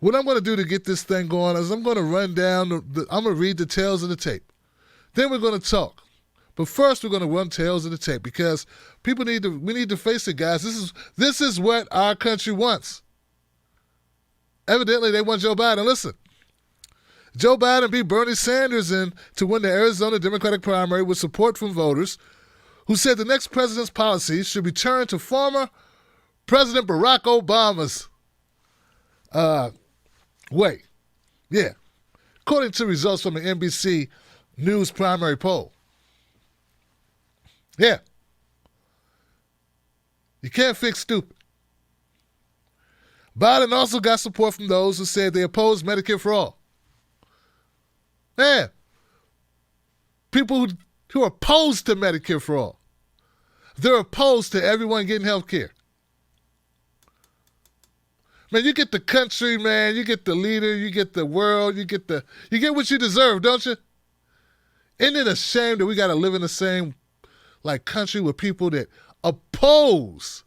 What I'm going to do to get this thing going is I'm going to run down, I'm going to read the tails of the tape. Then we're going to talk. But first, we're going to run tails of the tape because we need to face it, guys. This is what our country wants. Evidently, they want Joe Biden. Listen, Joe Biden beat Bernie Sanders to win the Arizona Democratic primary with support from voters who said the next president's policies should return to former President Barack Obama's way. Yeah. According to results from the NBC News primary poll. Yeah. You can't fix stupid. Biden also got support from those who said they opposed Medicare for all. Man, people who are opposed to Medicare for all. They're opposed to everyone getting health care. Man, you get the country, man. You get the leader. You get the world. You get what you deserve, don't you? Isn't it a shame that we got to live in the same country with people that oppose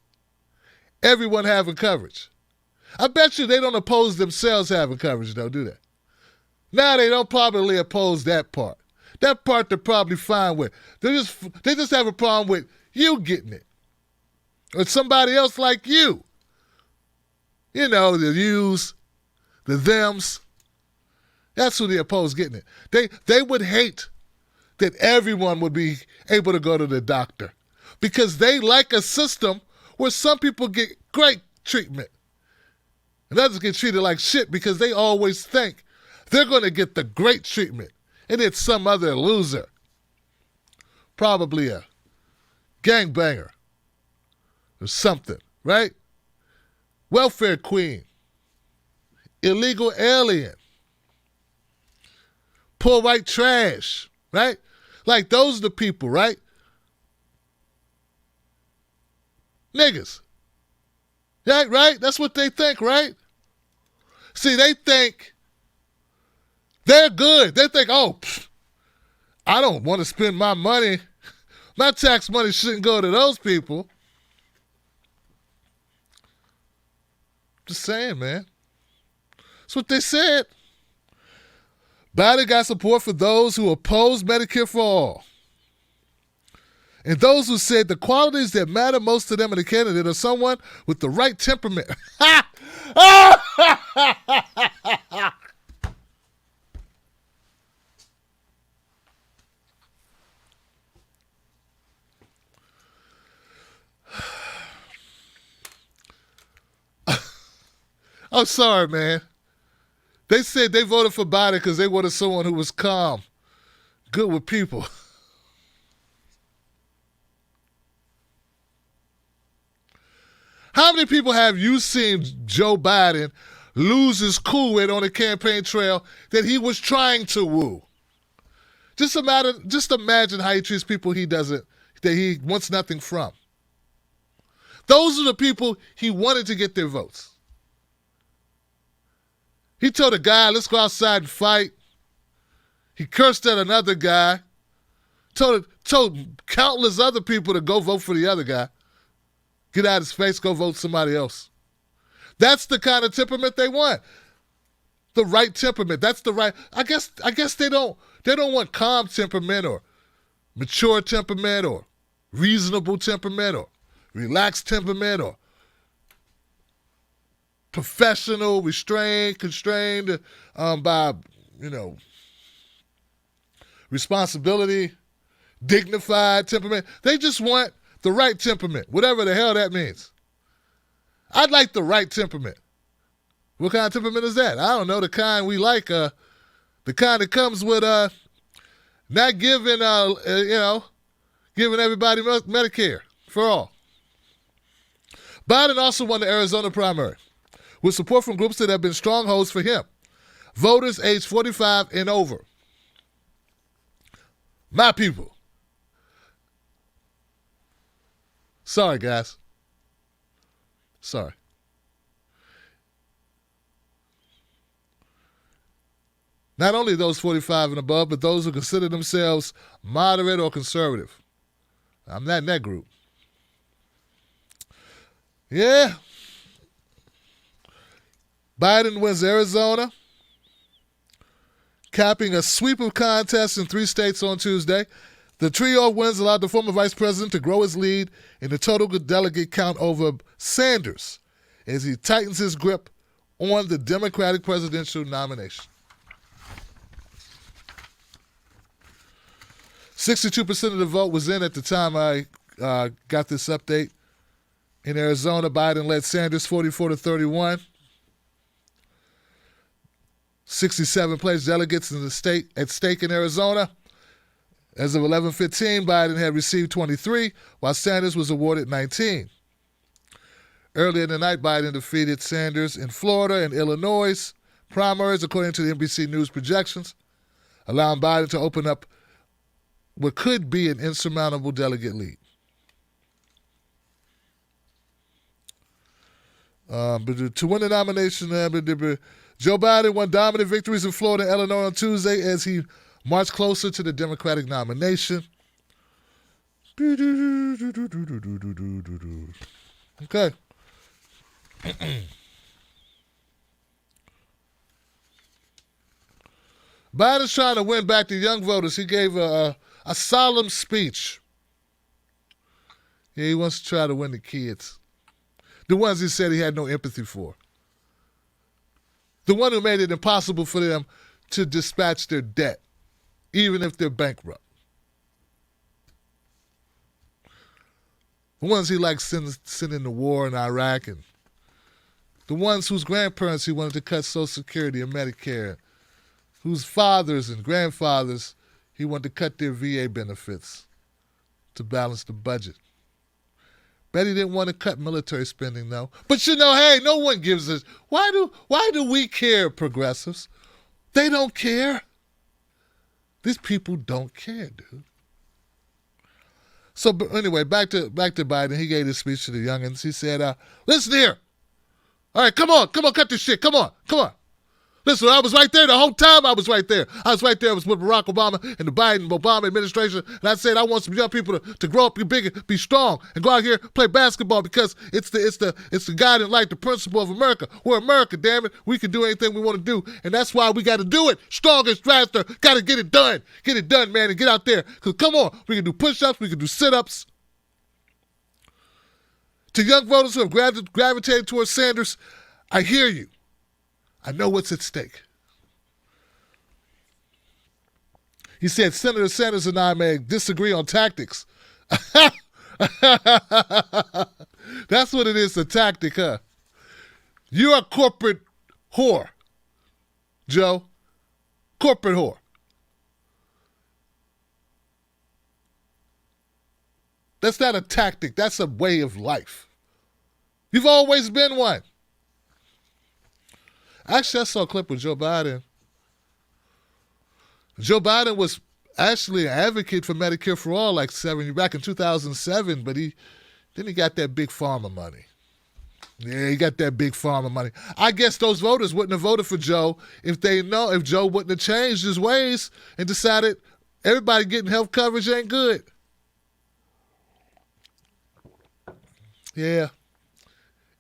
everyone having coverage? I bet you they don't oppose themselves having coverage, though, do they? Now they don't probably oppose that part. That part they're probably fine with. They just have a problem with you getting it. Or somebody else like you. You know, the yous, the thems. That's who they oppose getting it. They would hate that everyone would be able to go to the doctor because they like a system where some people get great treatment and others get treated like shit because they always think they're going to get the great treatment and it's some other loser, probably a gangbanger or something, right? Welfare queen, illegal alien, poor white trash, right? Like those are the people, right? Niggas. Right? That's what they think, right? See, they think they're good. They think, I don't want to spend my money. My tax money shouldn't go to those people. Just saying, man. That's what they said. Biden got support for those who oppose Medicare for all. And those who said the qualities that matter most to them in a candidate are someone with the right temperament. I'm sorry, man. They said they voted for Biden because they wanted someone who was calm, good with people. How many people have you seen Joe Biden lose his cool with on the campaign trail that he was trying to woo? Just imagine how he treats people that he wants nothing from. Those are the people he wanted to get their votes. He told a guy, let's go outside and fight. He cursed at another guy. Told countless other people to go vote for the other guy. Get out of his face, go vote somebody else. That's the kind of temperament they want. The right temperament. That's the right. I guess they don't want calm temperament or mature temperament or reasonable temperament or relaxed temperament or professional, restrained, constrained by, responsibility, dignified temperament. They just want the right temperament, whatever the hell that means. I'd like the right temperament. What kind of temperament is that? I don't know, the kind we like, the kind that comes with not giving, giving everybody Medicare for all. Biden also won the Arizona primary with support from groups that have been strongholds for him. Voters aged 45 and over. My people. Sorry, guys. Sorry. Not only those 45 and above, but those who consider themselves moderate or conservative. I'm not in that group. Yeah. Biden wins Arizona, capping a sweep of contests in 3 states on Tuesday. The trio of wins allowed the former vice president to grow his lead in the total delegate count over Sanders as he tightens his grip on the Democratic presidential nomination. 62% of the vote was in at the time I got this update. In Arizona, Biden led Sanders 44-31. 67 pledged delegates in the state at stake in Arizona. As of 11:15, Biden had received 23, while Sanders was awarded 19. Earlier in the night, Biden defeated Sanders in Florida and Illinois primaries, according to the NBC News projections, allowing Biden to open up what could be an insurmountable delegate lead. To win the nomination, Joe Biden won dominant victories in Florida and Illinois on Tuesday as he marched closer to the Democratic nomination. Okay. Biden's trying to win back the young voters. He gave a solemn speech. Yeah, he wants to try to win the kids. The ones he said he had no empathy for. The one who made it impossible for them to dispatch their debt, even if they're bankrupt. The ones he liked sending to war in Iraq, and the ones whose grandparents he wanted to cut Social Security and Medicare, whose fathers and grandfathers he wanted to cut their VA benefits to balance the budget. Bet he didn't want to cut military spending, though. But hey, no one gives us. Why do we care, progressives? They don't care. These people don't care, dude. So anyway, back to Biden. He gave his speech to the youngins. He said, listen here. All right, come on, cut this shit. Come on. Listen, I was right there the whole time. I was right there. I was with Barack Obama and the Biden-Obama administration, and I said I want some young people to grow up, be big, be strong, and go out here play basketball because it's the guiding light, the principle of America. We're America, damn it. We can do anything we want to do, and that's why we got to do it. Stronger, faster. Got to get it done. Get it done, man, and get out there. Because come on, we can do push-ups, we can do sit-ups. To young voters who have gravitated towards Sanders, I hear you. I know what's at stake. He said, Senator Sanders and I may disagree on tactics. That's what it is, a tactic, huh? You're a corporate whore, Joe. Corporate whore. That's not a tactic. That's a way of life. You've always been one. Actually, I saw a clip with Joe Biden. Joe Biden was actually an advocate for Medicare for All back in 2007, but he got that big pharma money. Yeah, he got that big pharma money. I guess those voters wouldn't have voted for Joe if Joe wouldn't have changed his ways and decided everybody getting health coverage ain't good. Yeah.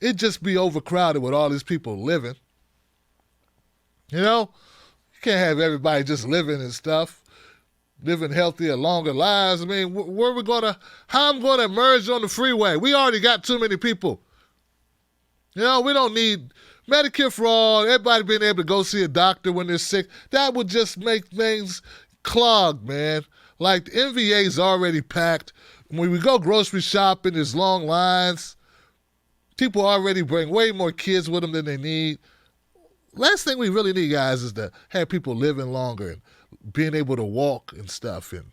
It'd just be overcrowded with all these people living. You know, you can't have everybody just living and stuff, living healthier, longer lives. I mean, how I'm going to emerge on the freeway? We already got too many people. You know, we don't need Medicare for all, everybody being able to go see a doctor when they're sick. That would just make things clogged, man. Like, the NVA's already packed. When we go grocery shopping, there's long lines. People already bring way more kids with them than they need. Last thing we really need, guys, is to have people living longer and being able to walk and stuff and,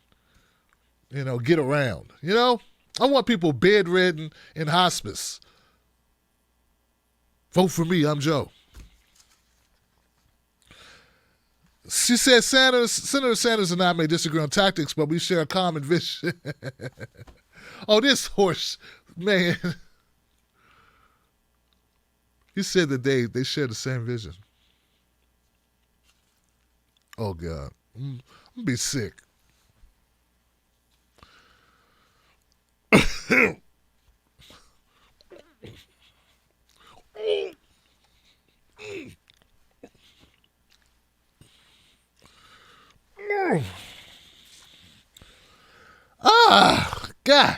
get around. I want people bedridden in hospice. Vote for me, I'm Joe. She said, Senator Sanders and I may disagree on tactics, but we share a common vision. Oh, this horse, man. He said that they share the same vision. Oh, God. I'm going to be sick. Ah, God.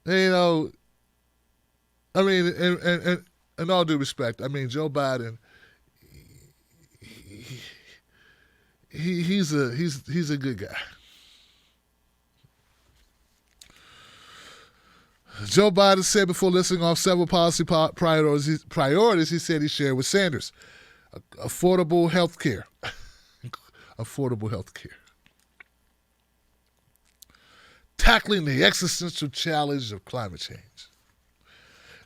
You know, I mean, in all due respect, I mean, Joe Biden, he's a good guy. Joe Biden said before listing off several policy priorities he said he shared with Sanders. Affordable health care. Affordable health care. Tackling the existential challenge of climate change.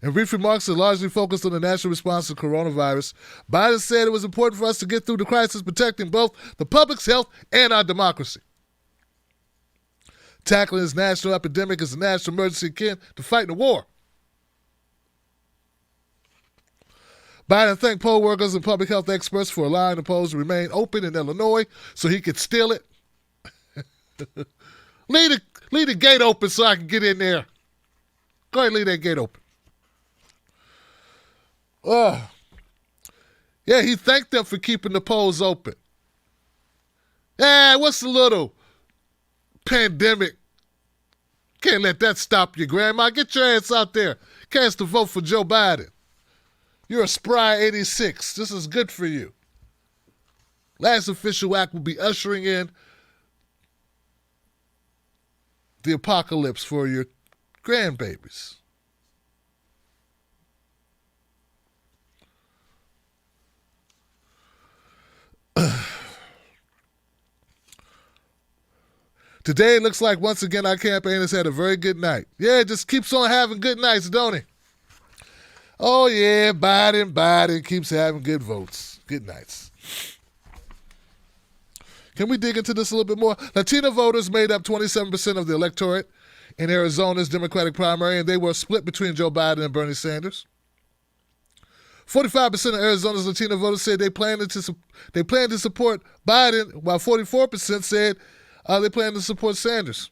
In brief remarks that largely focused on the national response to coronavirus, Biden said it was important for us to get through the crisis protecting both the public's health and our democracy. Tackling this national epidemic is a national emergency akin to fighting a war. Biden thanked poll workers and public health experts for allowing the polls to remain open in Illinois so he could steal it. leave the gate open so I can get in there. Go ahead and leave that gate open. Yeah, he thanked them for keeping the polls open. What's the little pandemic? Can't let that stop you, Grandma. Get your ass out there. Cast a vote for Joe Biden. You're a spry 86. This is good for you. Last official act will be ushering in the apocalypse for your grandbabies. Today it looks like once again our campaign has had a very good night. Yeah, it just keeps on having good nights, don't it? Oh yeah, Biden keeps having good votes. Good nights. Can we dig into this a little bit more? Latino voters made up 27% of the electorate in Arizona's Democratic primary, and they were split between Joe Biden and Bernie Sanders. 45% of Arizona's Latino voters said they plan to support Biden, while 44% said they plan to support Sanders.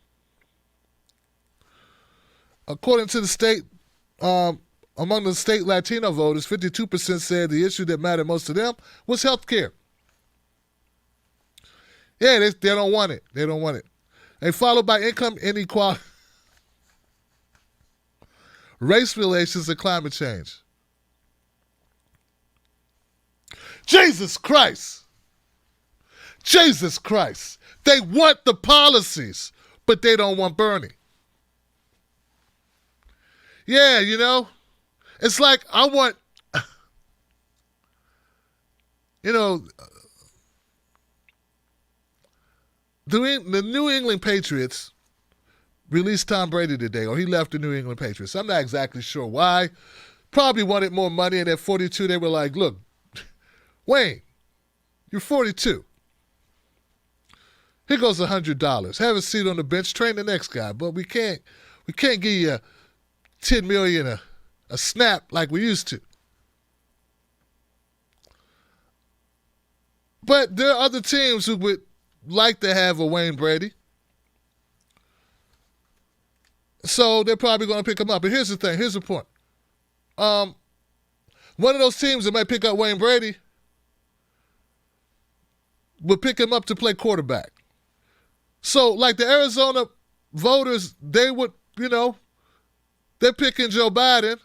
According to the state, among the state Latino voters, 52% said the issue that mattered most to them was health care. Yeah, they don't want it. They don't want it. They followed by income inequality, race relations, and climate change. Jesus Christ. Jesus Christ. They want the policies, but they don't want Bernie. Yeah, you know, it's like I want, you know, the New England Patriots released Tom Brady today, or he left the New England Patriots. I'm not exactly sure why. Probably wanted more money, and at 42, they were like, look, Wayne, you're 42. Here goes $100. Have a seat on the bench, train the next guy, but we can't give you $10 million a snap like we used to. But there are other teams who would like to have a Wayne Brady. So they're probably going to pick him up. But here's the thing. Here's the point. One of those teams that might pick up Wayne Brady would pick him up to play quarterback. So like the Arizona voters, they would, you know, they're picking Joe Biden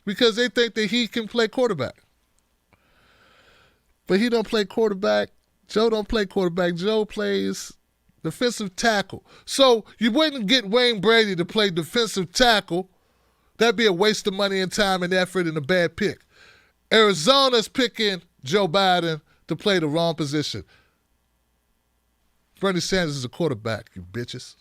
because they think that he can play quarterback. But he don't play quarterback. Joe don't play quarterback. Joe plays defensive tackle. So you wouldn't get Wayne Brady to play defensive tackle. That'd be a waste of money and time and effort and a bad pick. Arizona's picking Joe Biden to play the wrong position. Bernie Sanders is a quarterback, you bitches.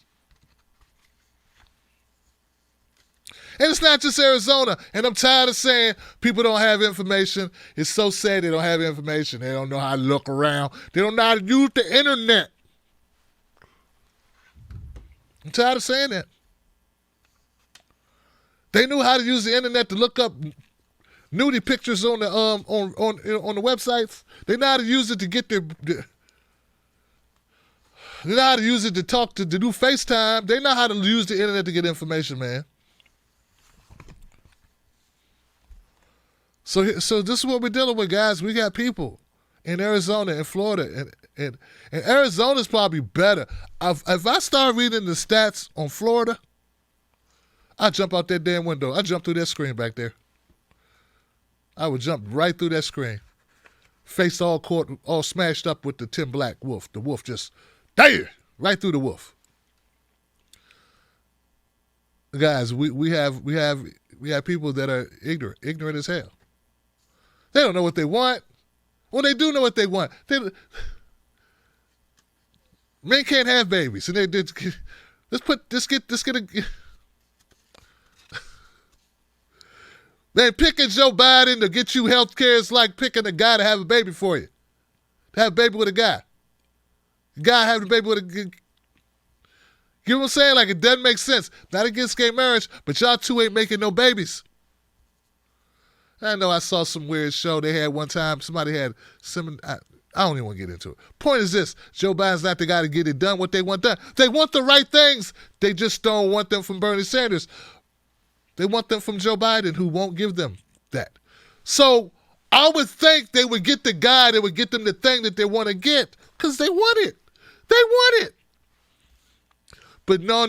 And it's not just Arizona. And I'm tired of saying people don't have information. It's so sad they don't have information. They don't know how to look around. They don't know how to use the internet. I'm tired of saying that. They knew how to use the internet to look up nudie pictures on the on the websites. They know how to use it to get they know how to use it to talk to do FaceTime. They know how to use the internet to get information, man. So this is what we're dealing with, guys. We got people in Arizona and Florida, and Arizona's probably better. If I start reading the stats on Florida, I jump out that damn window. I jump through that screen back there. I would jump right through that screen. Face all smashed up with the Tim Black wolf. The wolf just, there, right through the wolf. Guys, we have people that are ignorant as hell. They don't know what they want. Well, they do know what they want. Men can't have babies, and let's get a. Man, picking Joe Biden to get you health care is like picking a guy to have a baby for you. To have a baby with a guy. A guy having a baby with a. You know what I'm saying? Like, it doesn't make sense. Not against gay marriage, but y'all two ain't making no babies. I know I saw some weird show they had one time. Somebody had some. I don't even want to get into it. Point is this: Joe Biden's not the guy to get it done. What they want done. They want the right things. They just don't want them from Bernie Sanders. They want them from Joe Biden, who won't give them that. So I would think they would get the guy that would get them the thing that they want to get, because they want it. They want it. But no.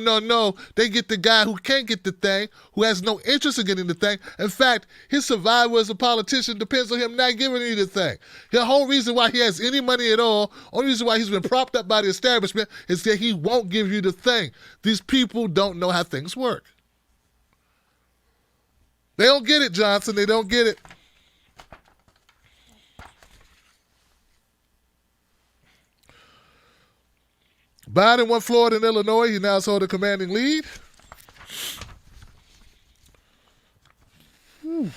They get the guy who can't get the thing, who has no interest in getting the thing. In fact, his survival as a politician depends on him not giving you the thing. The whole reason why he has any money at all, only reason why he's been propped up by the establishment, is that he won't give you the thing. These people don't know how things work. They don't get it, Johnson. They don't get it. Biden won Florida and Illinois. He now holds a commanding lead. Whew.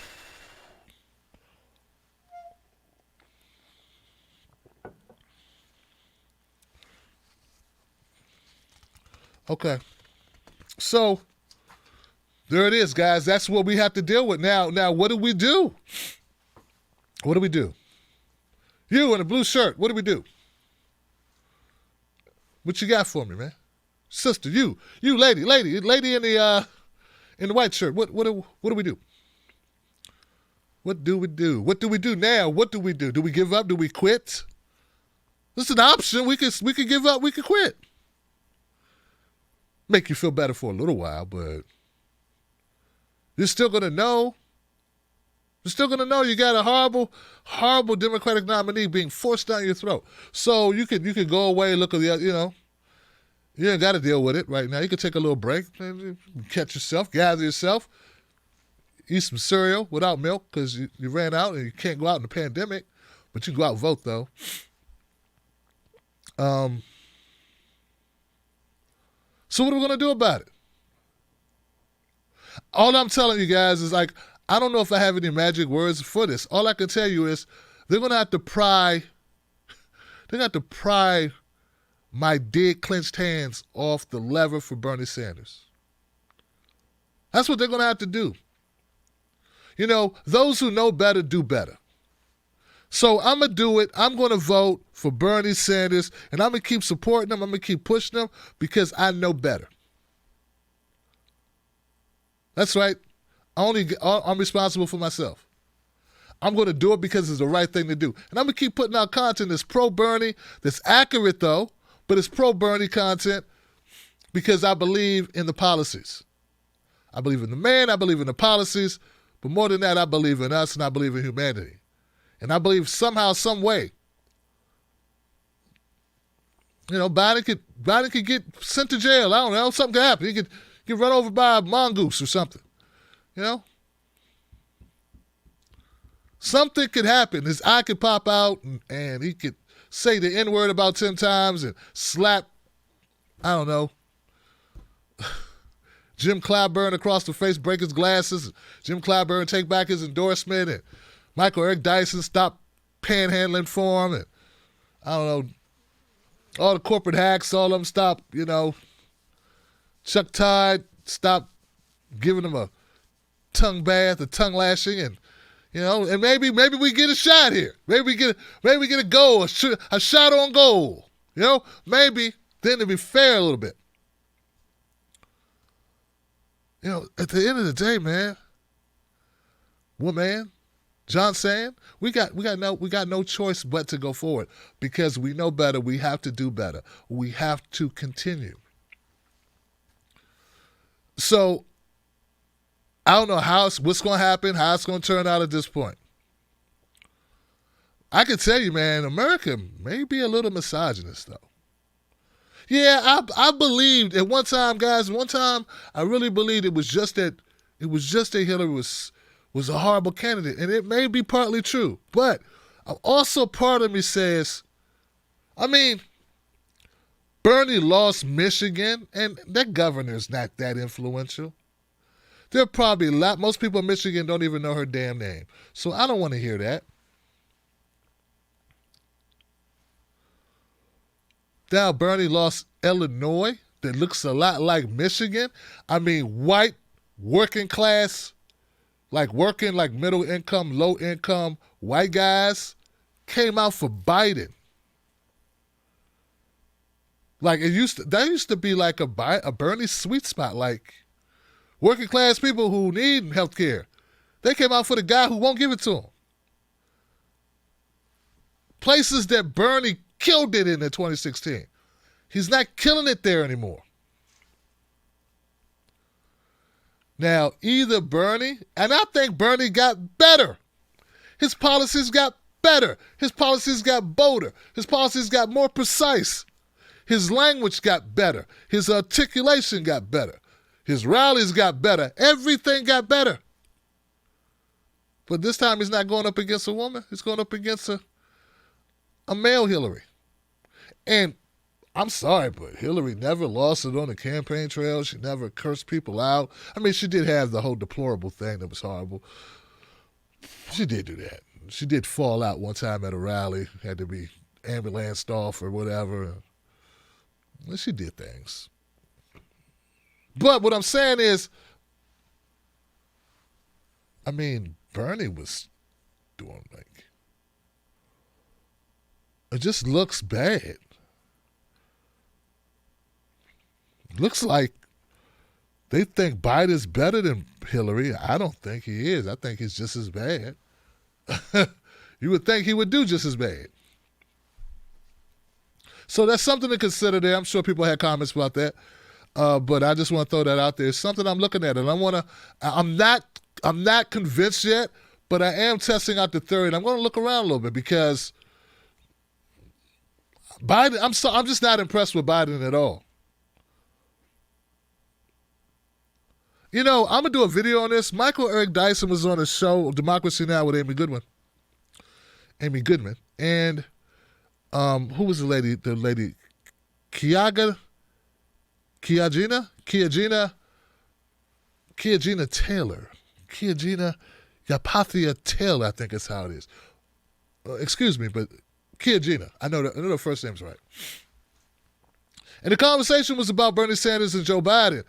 Okay. So there it is, guys. That's what we have to deal with now. Now, what do we do? What do we do? You in a blue shirt, what do we do? What you got for me, man? Sister, you lady in the white shirt. What do we do? What do we do? What do we do now? What do we do? Do we give up? Do we quit? This is an option. We could give up. We could quit. Make you feel better for a little while, but you're still gonna know. You're still gonna know you got a horrible, horrible Democratic nominee being forced down your throat. So you could go away, look at the, you ain't got to deal with it right now. You could take a little break, catch yourself, gather yourself, eat some cereal without milk because you ran out and you can't go out in the pandemic, but you can go out and vote though. So what are we gonna do about it? All I'm telling you guys is, like, I don't know if I have any magic words for this. All I can tell you is they're going to have to pry my dead clenched hands off the lever for Bernie Sanders. That's what they're going to have to do. Those who know better do better. So I'm going to do it. I'm going to vote for Bernie Sanders, and I'm going to keep supporting him. I'm going to keep pushing him because I know better. That's right. I'm responsible for myself. I'm going to do it because it's the right thing to do. And I'm going to keep putting out content that's pro-Bernie, that's accurate though, but it's pro-Bernie content because I believe in the policies. I believe in the man, I believe in the policies, but more than that, I believe in us and I believe in humanity. And I believe somehow, some way, Biden could get sent to jail. I don't know, something could happen. He could get run over by a mongoose or something. Something could happen. His eye could pop out and he could say the N-word about 10 times and slap, I don't know, Jim Clyburn across the face, break his glasses. Jim Clyburn take back his endorsement, and Michael Eric Dyson stop panhandling for him. And I don't know, all the corporate hacks, all of them stop, Chuck Todd stop giving him a tongue bath, a tongue lashing, and and maybe we get a shot here. Maybe we get a goal, a shot on goal. Maybe then it'll be fair a little bit. At the end of the day, man, woman, John saying we got no choice but to go forward because we know better. We have to do better. We have to continue. So I don't know what's going to happen, how it's going to turn out at this point. I can tell you, man, America may be a little misogynist though. Yeah, I believed at one time, guys. One time, I really believed it was just that Hillary was a horrible candidate, and it may be partly true. But also part of me says, I mean, Bernie lost Michigan, and that governor's not that influential. There are probably most people in Michigan don't even know her damn name, so I don't want to hear that. Now Bernie lost Illinois that looks a lot like Michigan. I mean, white, working class, like working like middle income, low income white guys came out for Biden. Like that used to be like a Bernie sweet spot, like working class people who need health care. They came out for the guy who won't give it to them. Places that Bernie killed it in 2016. He's not killing it there anymore. Now, either Bernie, and I think Bernie got better. His policies got better. His policies got bolder. His policies got more precise. His language got better. His articulation got better. His rallies got better. Everything got better. But this time he's not going up against a woman. He's going up against a male Hillary. And I'm sorry, but Hillary never lost it on the campaign trail. She never cursed people out. I mean, she did have the whole deplorable thing that was horrible. She did do that. She did fall out one time at a rally, had to be ambulanced off or whatever. She did things. But what I'm saying is, I mean, Bernie was doing it just looks bad. Looks like they think Biden's better than Hillary. I don't think he is. I think he's just as bad. You would think he would do just as bad. So that's something to consider there. I'm sure people had comments about that. But I just want to throw that out there. It's something I'm looking at. And I'm not convinced yet, but I am testing out the theory. And I'm going to look around a little bit because Biden, I'm just not impressed with Biden at all. You know, I'm going to do a video on this. Michael Eric Dyson was on a show, Democracy Now! With Amy Goodman. And who was the lady? The lady, Kiagina Taylor. Kiagina Yapathia Taylor, I think is how it is. Excuse me, but Kiagina. I know the first name's right. And the conversation was about Bernie Sanders and Joe Biden.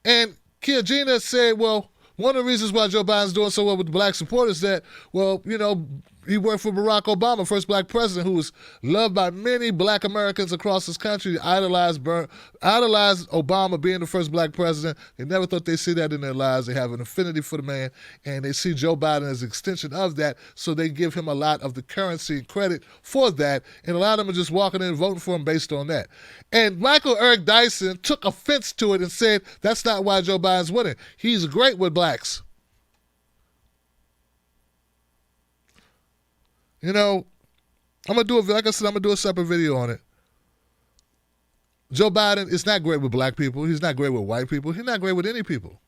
And Kiagina said, well, one of the reasons why Joe Biden's doing so well with the black support is that, well, you know, he worked for Barack Obama, first black president, who was loved by many black Americans across this country, idolized Obama being the first black president. They never thought they'd see that in their lives. They have an affinity for the man, and they see Joe Biden as an extension of that, so they give him a lot of the currency and credit for that, and a lot of them are just walking in and voting for him based on that. And Michael Eric Dyson took offense to it and said, that's not why Joe Biden's winning. He's great with blacks. You know, I'm going to do a separate video on it. Joe Biden is not great with black people. He's not great with white people. He's not great with any people.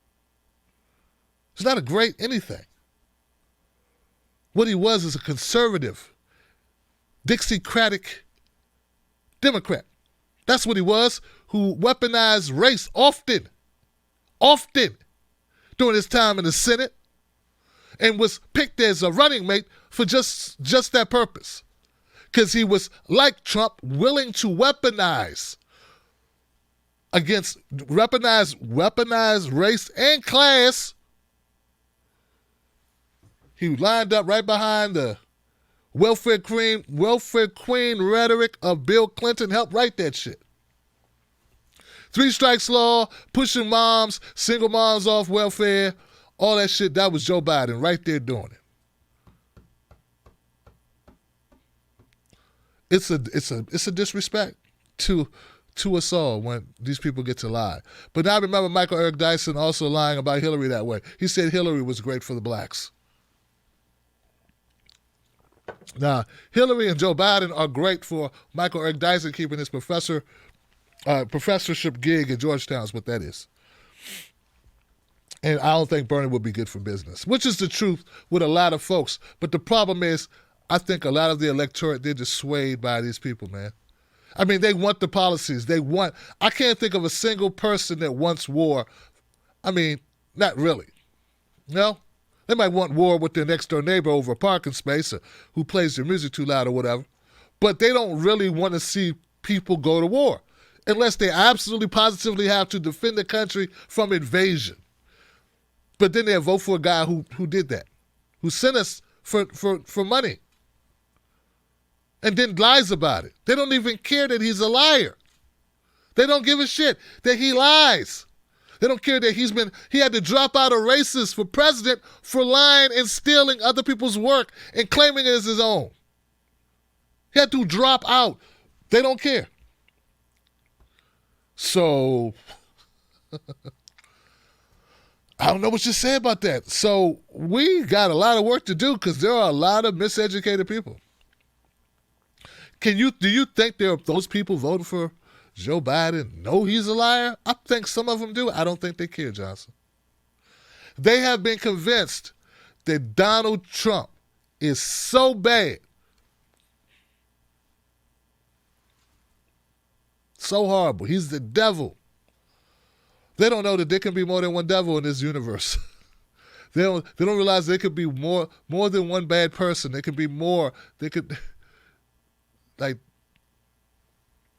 He's not a great anything. What he was is a conservative, Dixiecratic Democrat. That's what he was, who weaponized race often during his time in the Senate, and was picked as a running mate for just that purpose. Because he was, like Trump, willing to weaponize race and class. He lined up right behind the welfare queen rhetoric of Bill Clinton, helped write that shit. 3 strikes law, pushing single moms off welfare, all that shit, that was Joe Biden right there doing it. It's a disrespect to us all when these people get to lie. But now I remember Michael Eric Dyson also lying about Hillary that way. He said Hillary was great for the blacks. Now, Hillary and Joe Biden are great for Michael Eric Dyson keeping his professorship gig at Georgetown is what that is. And I don't think Bernie would be good for business, which is the truth with a lot of folks. But the problem is, I think a lot of the electorate, they're just swayed by these people, man. I mean, they want the policies. I can't think of a single person that wants war. I mean, not really. No? They might want war with their next door neighbor over a parking space or who plays their music too loud or whatever. But they don't really want to see people go to war unless they absolutely positively have to defend the country from invasion. But then they'll vote for a guy who did that, who sent us for money and then lies about it. They don't even care that he's a liar. They don't give a shit that he lies. They don't care that he had to drop out of races for president for lying and stealing other people's work and claiming it as his own. He had to drop out. They don't care. So, I don't know what you say about that. So, we got a lot of work to do because there are a lot of miseducated people. Do you think there are those people voting for Joe Biden know he's a liar? I think some of them do. I don't think they care, Johnson. They have been convinced that Donald Trump is so bad, so horrible. He's the devil. They don't know that there can be more than one devil in this universe. They don't realize there could be more than one bad person. There could be more. They could, like,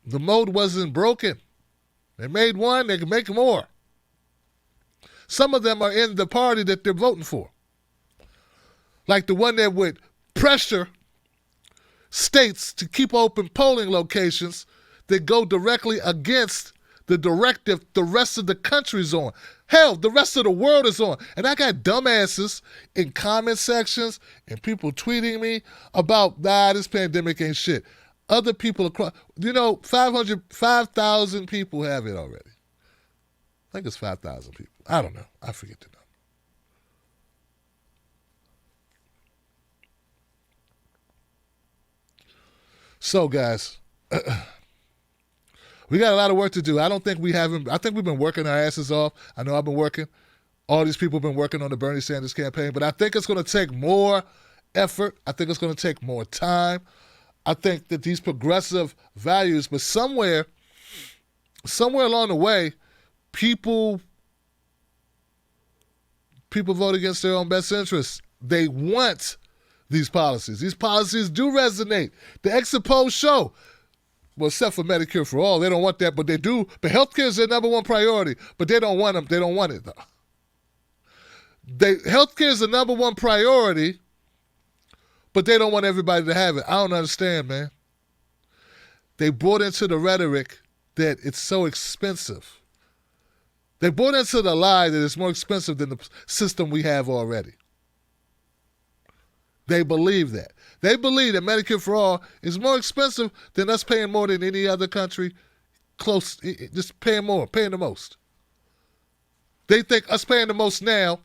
the mold wasn't broken. They made one, they can make more. Some of them are in the party that they're voting for. Like the one that would pressure states to keep open polling locations that go directly against the directive the rest of the country's on. Hell, the rest of the world is on. And I got dumbasses in comment sections and people tweeting me about, this pandemic ain't shit. Other people across, 5,000 people have it already. I think it's 5,000 people. I don't know. I forget the number. So, guys, we got a lot of work to do. I think we've been working our asses off. I know I've been working. All these people have been working on the Bernie Sanders campaign, but I think it's going to take more effort. I think it's going to take more time. I think that these progressive values, but somewhere along the way, people vote against their own best interests. They want these policies. These policies do resonate. The exit polls show, well, except for Medicare for all, they don't want that, but they do. But healthcare is their number one priority, but they don't want them. They don't want it, though. Healthcare is the number one priority, but they don't want everybody to have it. I don't understand, man. They brought into the rhetoric that it's so expensive. They brought into the lie that it's more expensive than the system we have already. They believe that. They believe that Medicare for all is more expensive than us paying more than any other country close, just paying more, paying the most. They think us paying the most now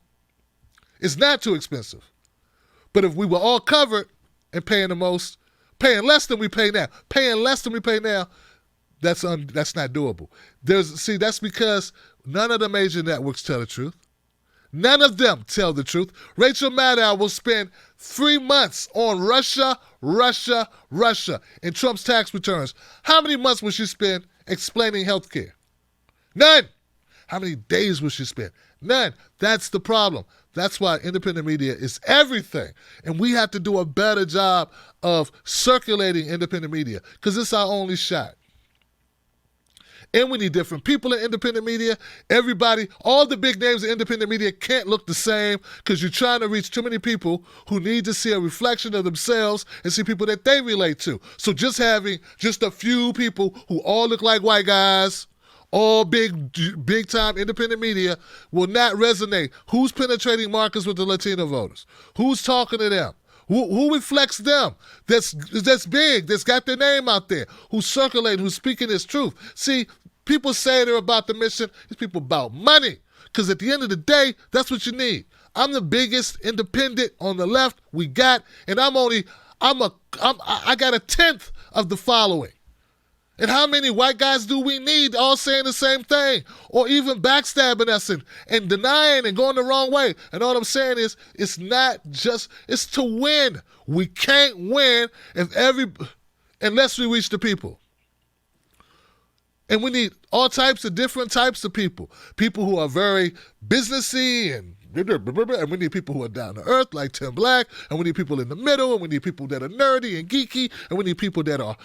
is not too expensive. But if we were all covered and paying the most, paying less than we pay now, that's not doable. That's because none of the major networks tell the truth. None of them tell the truth. Rachel Maddow will spend 3 months on Russia, in Trump's tax returns. How many months will she spend explaining health care? None. How many days will she spend? None. That's the problem. That's why independent media is everything. And we have to do a better job of circulating independent media because it's our only shot. And we need different people in independent media. Everybody, all the big names in independent media can't look the same because you're trying to reach too many people who need to see a reflection of themselves and see people that they relate to. So just having just a few people who all look like white guys, all big time independent media will not resonate. Who's penetrating markets with the Latino voters? Who's talking to them? Who reflects them? That's big, that's got their name out there, who's circulating, who's speaking his truth. See, people say they're about the mission. These people about money. Because at the end of the day, that's what you need. I'm the biggest independent on the left we got, and I got a tenth of the following. And how many white guys do we need all saying the same thing, or even backstabbing us and denying and going the wrong way? And all I'm saying is, it's to win. We can't win unless we reach the people. And we need all types of different types of people. People who are very businessy and we need people who are down to earth like Tim Black, and we need people in the middle, and we need people that are nerdy and geeky, and we need people that are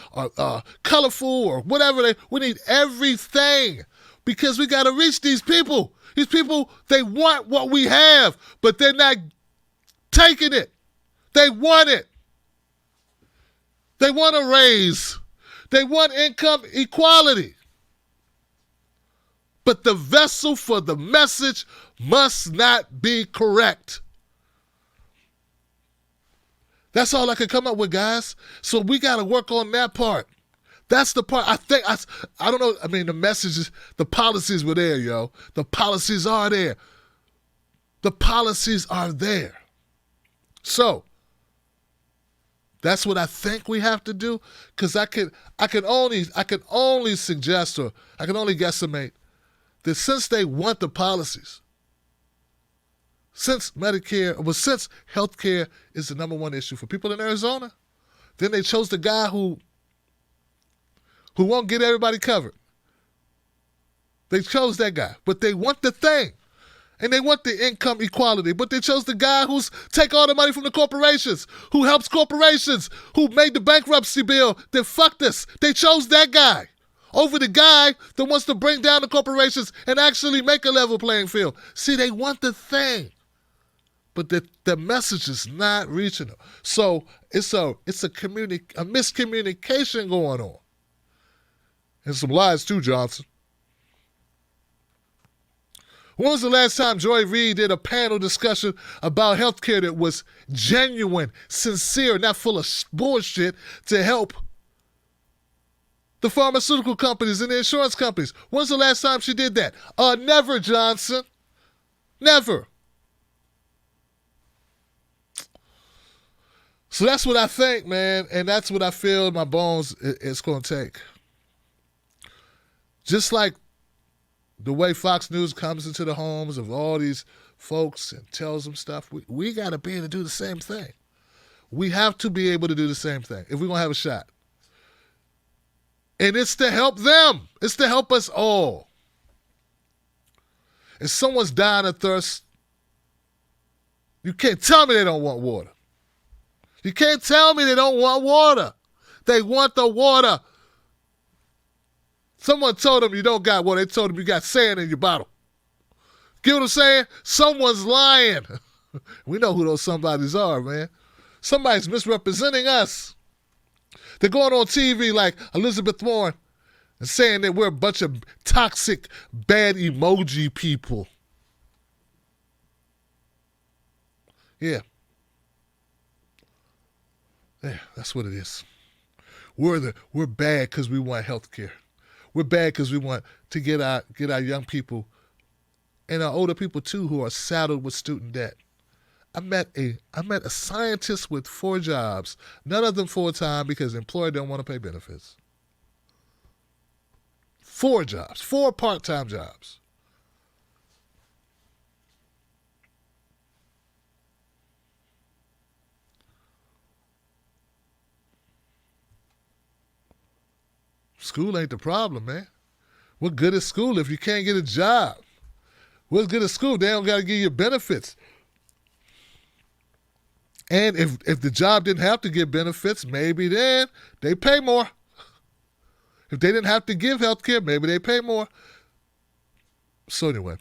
colorful or whatever. We need everything, because we got to reach these people. These people, they want what we have, but they're not taking it. They want it. They want a raise. They want income equality. But the vessel for the message must not be correct. That's all I can come up with, guys. So we got to work on that part. That's the part. I don't know. I mean, the messages, the policies were there, yo. The policies are there. The policies are there. So that's what I think we have to do. Because I can only suggest, or I can only guesstimate, that since they want the policies, since healthcare is the number one issue for people in Arizona, then they chose the guy who won't get everybody covered. They chose that guy, but they want the thing, and they want the income equality, but they chose the guy who's take all the money from the corporations, who helps corporations, who made the bankruptcy bill that fucked us. They chose that guy over the guy that wants to bring down the corporations and actually make a level playing field. See, they want the thing, but the message is not reaching them. So it's a miscommunication going on. And some lies too, Johnson. When was the last time Joy Reid did a panel discussion about healthcare that was genuine, sincere, not full of bullshit, to help the pharmaceutical companies and the insurance companies? When's the last time she did that? Never, Johnson. Never. So that's what I think, man, and that's what I feel in my bones it's going to take. Just like the way Fox News comes into the homes of all these folks and tells them stuff, we got to be able to do the same thing. We have to be able to do the same thing if we're going to have a shot. And it's to help them. It's to help us all. If someone's dying of thirst, you can't tell me they don't want water. You can't tell me they don't want water. They want the water. Someone told them you don't got water. They told them you got sand in your bottle. Get what I'm saying? Someone's lying. We know who those somebodies are, man. Somebody's misrepresenting us. They're going on TV like Elizabeth Warren and saying that we're a bunch of toxic, bad emoji people. Yeah. Yeah, that's what it is. We're bad because we want health care. We're bad because we want to get our young people and our older people too who are saddled with student debt. I met a scientist with 4 jobs, none of them full-time because the employer didn't want to pay benefits. 4 jobs, 4 part-time jobs. School ain't the problem, man. What good is school if you can't get a job? What's good at school? They don't got to give you benefits. And if the job didn't have to give benefits, maybe then they pay more. If they didn't have to give health care, maybe they pay more. So anyway,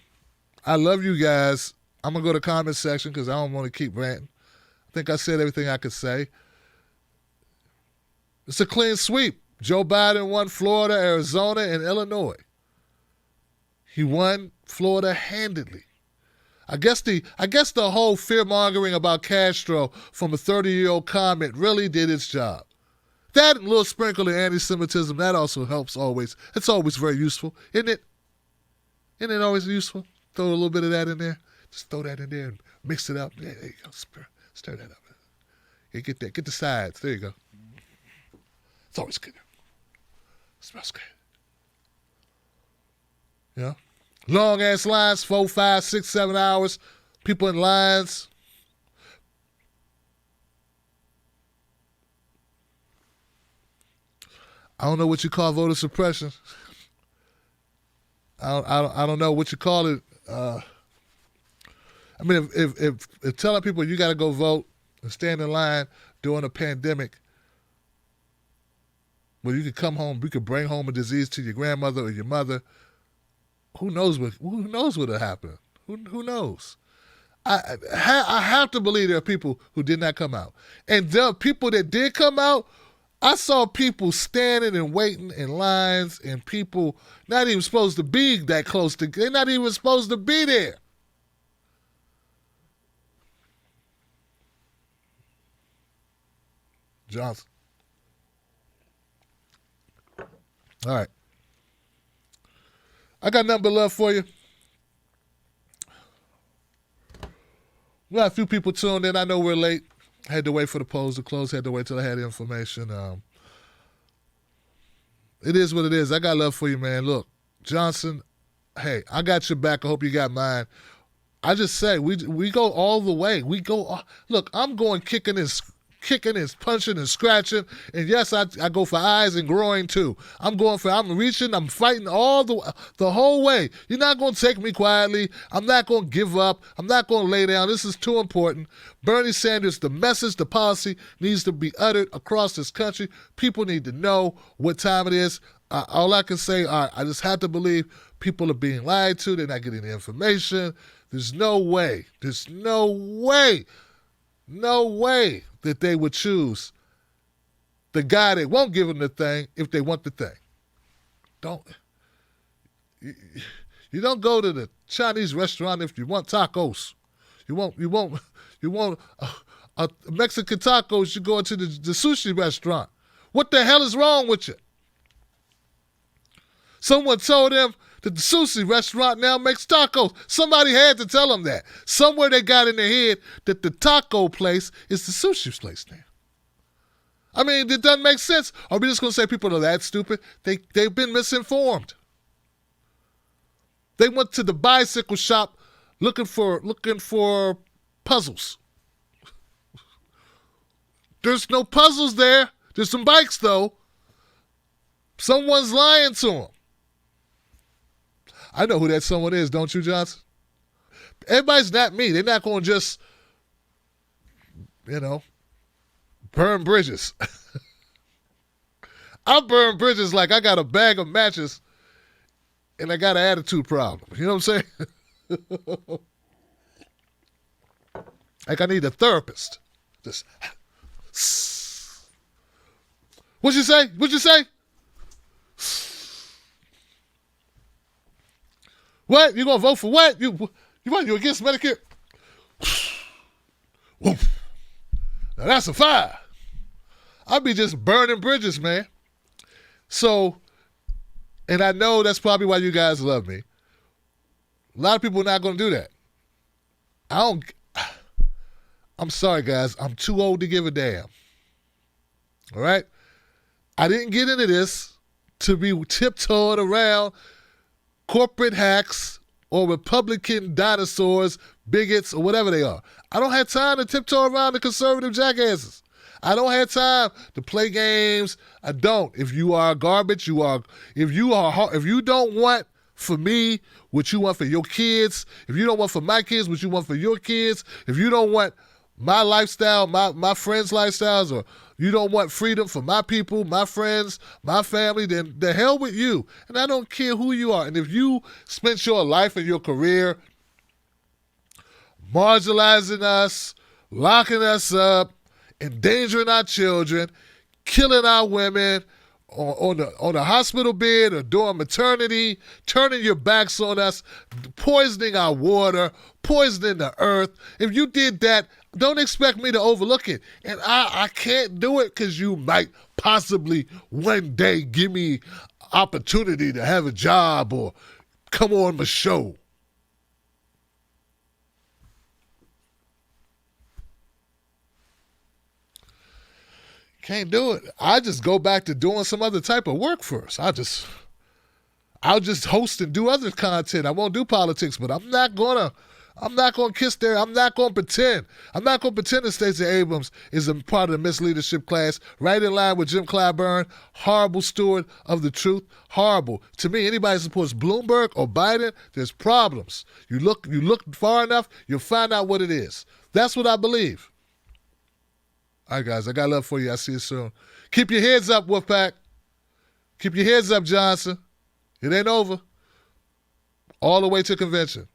I love you guys. I'm going to go to the comment section because I don't want to keep ranting. I think I said everything I could say. It's a clean sweep. Joe Biden won Florida, Arizona, and Illinois. He won Florida handedly. I guess the whole fear mongering about Castro from a 30-year-old comment really did its job. That and a little sprinkle of anti-Semitism, that also helps always. It's always very useful, isn't it? Isn't it always useful? Throw a little bit of that in there. Just throw that in there and mix it up. Yeah, there you go. Stir that up. Yeah, get that. Get the sides. There you go. It's always good. Smells good. Yeah. Long ass lines, 4, 5, 6, 7 hours. People in lines. I don't know what you call voter suppression. I don't know what you call it. I mean, if telling people you got to go vote and stand in line during a pandemic, where you could come home, you could bring home a disease to your grandmother or your mother. Who knows what'll happen? Who knows? I have to believe there are people who did not come out, and the people that did come out, I saw people standing and waiting in lines, and people not even supposed to be that close to. They're not even supposed to be there. Johnson. All right. I got nothing but love for you. We got a few people tuned in. I know we're late. Had to wait for the polls to close. Had to wait till I had the information. It is what it is. I got love for you, man. Look, Johnson, hey, I got your back. I hope you got mine. I just say we go all the way. We go. Look, I'm going kicking and punching and scratching. And yes, I go for eyes and groin too. I'm reaching, I'm fighting all the whole way. You're not going to take me quietly. I'm not going to give up. I'm not going to lay down. This is too important. Bernie Sanders, the message, the policy needs to be uttered across this country. People need to know what time it is. All I can say, I just have to believe people are being lied to. They're not getting the information. There's no way that they would choose the guy that won't give them the thing if they want the thing. You don't go to the Chinese restaurant if you want tacos. You want a Mexican tacos. You go into the sushi restaurant. What the hell is wrong with you? Someone told them that the sushi restaurant now makes tacos. Somebody had to tell them that. Somewhere they got in their head that the taco place is the sushi place now. I mean, it doesn't make sense. Are we just going to say people are that stupid? They've been misinformed. They went to the bicycle shop looking for puzzles. There's no puzzles there. There's some bikes, though. Someone's lying to them. I know who that someone is, don't you, Johnson? Everybody's not me. They're not going to just, burn bridges. I burn bridges like I got a bag of matches and I got an attitude problem. You know what I'm saying? Like I need a therapist. Just. What'd you say? What? You gonna vote for what? You against Medicare? Woof. Now that's a 5. I'll be just burning bridges, man. So, and I know that's probably why you guys love me. A lot of people are not gonna do that. I'm sorry, guys. I'm too old to give a damn. All right? I didn't get into this to be tiptoed around corporate hacks or Republican dinosaurs, bigots, or whatever they are. I don't have time to tiptoe around the conservative jackasses. I don't have time to play games. I don't. If you are garbage, you are. If you don't want for me what you want for your kids, if you don't want for my kids what you want for your kids, if you don't want my lifestyle, my friends' lifestyles, or you don't want freedom for my people, my friends, my family, then the hell with you. And I don't care who you are. And if you spent your life and your career marginalizing us, locking us up, endangering our children, killing our women, on the hospital bed or during maternity, turning your backs on us, poisoning our water, poisoning the earth. If you did that, don't expect me to overlook it. And I can't do it because you might possibly one day give me opportunity to have a job or come on my show. Can't do it. I just go back to doing some other type of work first. I'll just host and do other content. I won't do politics, but I'm not gonna kiss there. I'm not gonna pretend. I'm not gonna pretend that Stacey Abrams is a part of the Miss Leadership class, right in line with Jim Clyburn, horrible steward of the truth. Horrible. To me, anybody who supports Bloomberg or Biden, there's problems. You look far enough, you'll find out what it is. That's what I believe. All right, guys, I got love for you. I'll see you soon. Keep your heads up, Wolfpack. Keep your heads up, Johnson. It ain't over. All the way to convention.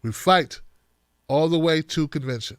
We fight all the way to convention.